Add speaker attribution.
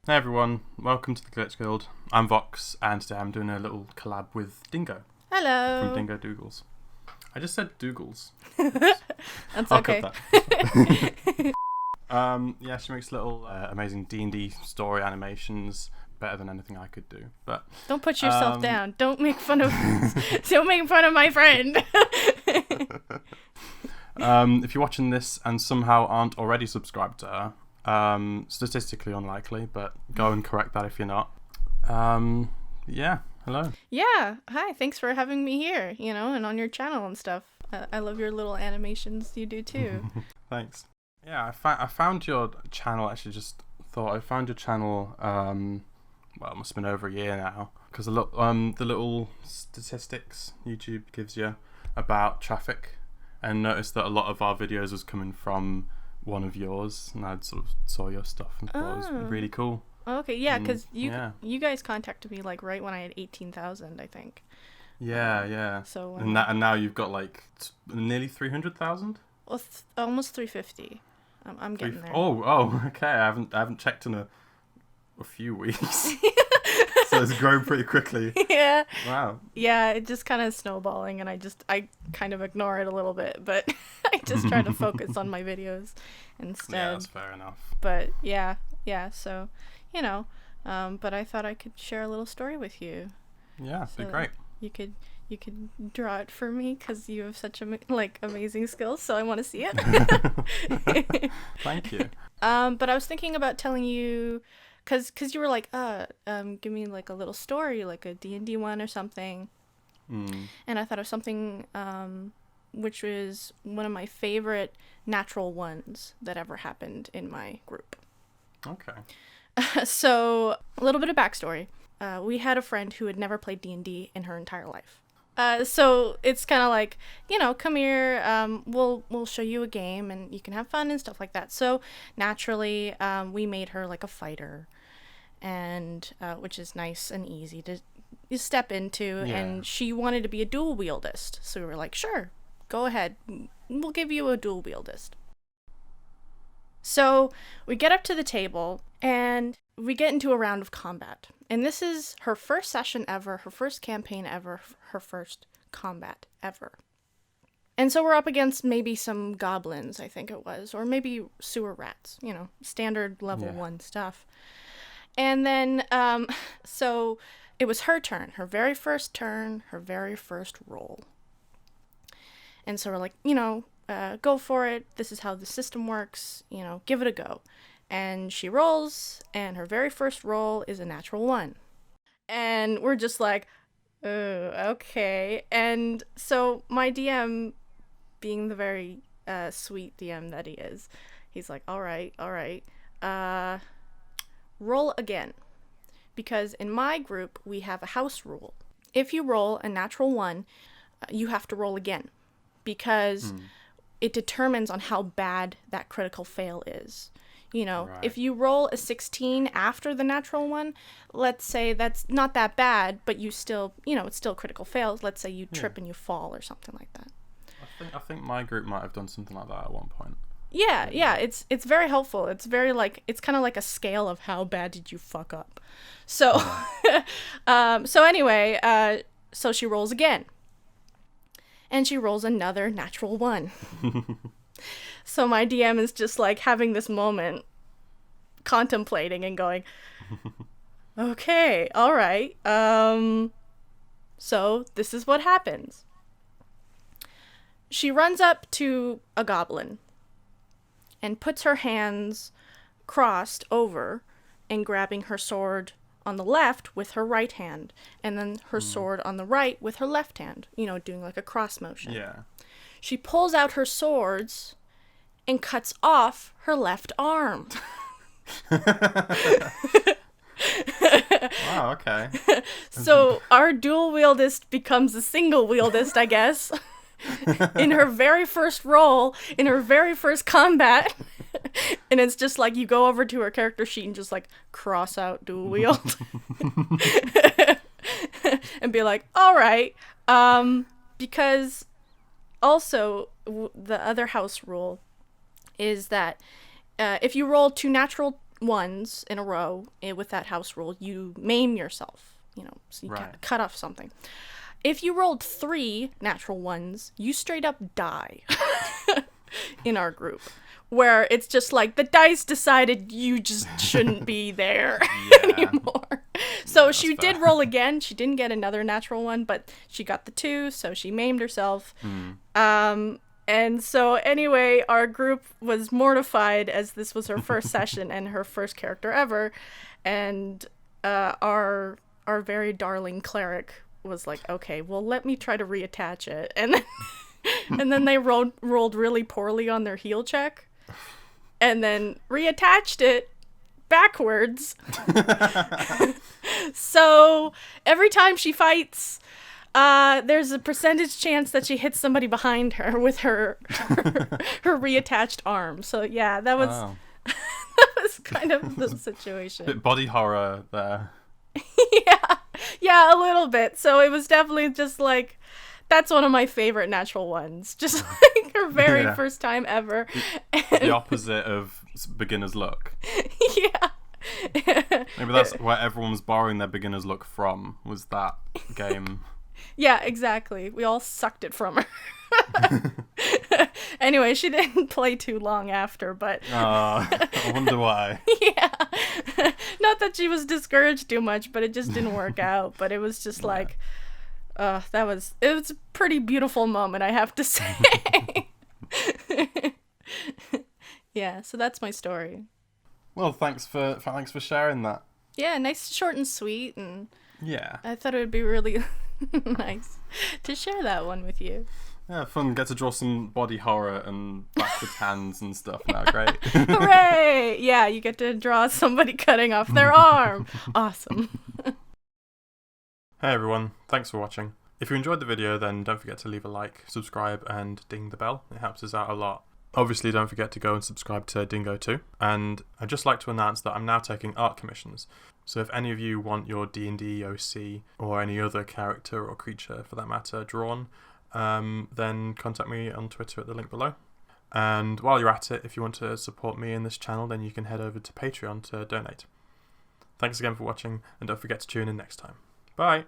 Speaker 1: Hey everyone, welcome to the Glitch Guild. I'm Vox, and today I'm doing a little collab with Dingo from
Speaker 2: Hello.
Speaker 1: Dingo Doodles. I just said Doodles.
Speaker 2: That's
Speaker 1: I'll
Speaker 2: okay.
Speaker 1: cut that. Yeah, she makes little amazing D&D story animations, better than anything I could do. But
Speaker 2: Don't put yourself down. Don't make fun of my friend.
Speaker 1: if you're watching this and somehow aren't already subscribed to her, statistically unlikely, but go and correct that if you're not. Yeah, hello.
Speaker 2: Yeah. Hi. Thanks for having me here, and on your channel and stuff. I love your little animations you do too.
Speaker 1: Thanks. Yeah, I found your channel, actually just thought I found your channel, well, it must have been over a year now, because the little statistics YouTube gives you about traffic, and noticed that a lot of our videos was coming from one of yours, and I sort of saw your stuff and thought it was really cool.
Speaker 2: Okay. Yeah, because you guys contacted me like right when I had 18,000, I think.
Speaker 1: Yeah.
Speaker 2: So
Speaker 1: and now you've got like nearly 300,000.
Speaker 2: Well, almost 350. I'm getting there.
Speaker 1: Oh, okay. I haven't checked in a few weeks. So it's grown pretty quickly.
Speaker 2: Yeah.
Speaker 1: Wow.
Speaker 2: Yeah, it just kind of snowballing, and I kind of ignore it a little bit, but I just try to focus on my videos instead.
Speaker 1: Yeah, that's fair enough.
Speaker 2: But yeah, so, but I thought I could share a little story with you.
Speaker 1: Yeah, it'd be great.
Speaker 2: You could draw it for me, because you have such amazing skills, so I want to see it.
Speaker 1: Thank you.
Speaker 2: But I was thinking about telling you, cause you were like, give me like a little story, like a D&D one or something. And I thought of something, which was one of my favorite natural ones that ever happened in my group.
Speaker 1: Okay.
Speaker 2: So a little bit of backstory. We had a friend who had never played D&D in her entire life. So it's kind of like, come here, we'll show you a game and you can have fun and stuff like that. So naturally, we made her like a fighter, and which is nice and easy to step into.
Speaker 1: Yeah.
Speaker 2: And she wanted to be a dual wieldist. So we were like, sure, go ahead. We'll give you a dual wieldist. So we get up to the table and we get into a round of combat. And this is her first session ever, her first campaign ever, her first combat ever. And so we're up against maybe some goblins, I think it was, or maybe sewer rats, standard level 1 stuff. And then, so it was her turn, her very first turn, her very first roll. And so we're like, go for it. This is how the system works, give it a go. And she rolls, and her very first roll is a natural 1. And we're just like, oh, okay. And so my DM, being the very sweet DM that he is, he's like, all right, roll again. Because in my group, we have a house rule. If you roll a natural 1, you have to roll again. Because it determines on how bad that critical fail is. Right. If you roll a 16 after the natural 1, let's say that's not that bad, but you still, it's still critical fails. Let's say you trip and you fall or something like that.
Speaker 1: I think my group might have done something like that at one point.
Speaker 2: Yeah, it's very helpful. It's very it's kind of like a scale of how bad did you fuck up. So, so anyway, so she rolls again. And she rolls another natural 1. So my DM is just like having this moment, contemplating and going, okay, all right. So this is what happens. She runs up to a goblin and puts her hands crossed over and grabbing her sword on the left with her right hand, and then her sword on the right with her left hand, doing like a cross motion.
Speaker 1: Yeah.
Speaker 2: She pulls out her swords and cuts off her left arm.
Speaker 1: Wow, okay.
Speaker 2: So our dual wieldist becomes a single wieldist, I guess, in her very first roll, in her very first combat. And it's just like you go over to her character sheet and just like cross out dual wield. And be like, all right. Because also the other house rule is that if you roll 2 natural ones in a row with that house rule, you maim yourself. So you
Speaker 1: Right.
Speaker 2: cut off something. If you rolled 3 natural ones, you straight up die in our group. Where it's just like the dice decided you just shouldn't be there anymore. So she did roll again. She didn't get another natural one, but she got the 2, so she maimed herself. And so anyway, our group was mortified as this was her first session and her first character ever. And our very darling cleric was like, okay, well, let me try to reattach it. And then they rolled really poorly on their heal check. And then reattached it backwards. So every time she fights, there's a percentage chance that she hits somebody behind her with her reattached arm. So yeah, that was that was kind of the situation.
Speaker 1: Bit body horror there.
Speaker 2: Yeah, a little bit. So it was definitely just like, that's one of my favorite natural ones. Just like her very first time ever.
Speaker 1: The opposite of beginner's luck.
Speaker 2: Yeah.
Speaker 1: Maybe that's where everyone was borrowing their beginner's luck from, was that game.
Speaker 2: Yeah, exactly. We all sucked it from her. Anyway, she didn't play too long after, but...
Speaker 1: I wonder why.
Speaker 2: Yeah. Not that she was discouraged too much, but it just didn't work out. But it was just like... it was a pretty beautiful moment, I have to say. Yeah, so that's my story.
Speaker 1: Well, thanks for sharing that.
Speaker 2: Yeah, nice, short and sweet, and
Speaker 1: Yeah.
Speaker 2: I thought it would be really nice to share that one with you.
Speaker 1: Yeah, fun. Get to draw some body horror and backwards hands and stuff now. Great.
Speaker 2: Hooray! Yeah, you get to draw somebody cutting off their arm. Awesome.
Speaker 1: Hey everyone, thanks for watching. If you enjoyed the video, then don't forget to leave a like, subscribe, and ding the bell. It helps us out a lot. Obviously, don't forget to go and subscribe to Dingo too. And I'd just like to announce that I'm now taking art commissions. So if any of you want your D&D OC or any other character or creature for that matter drawn, then contact me on Twitter at the link below. And while you're at it, if you want to support me in this channel, then you can head over to Patreon to donate. Thanks again for watching, and don't forget to tune in next time. Bye!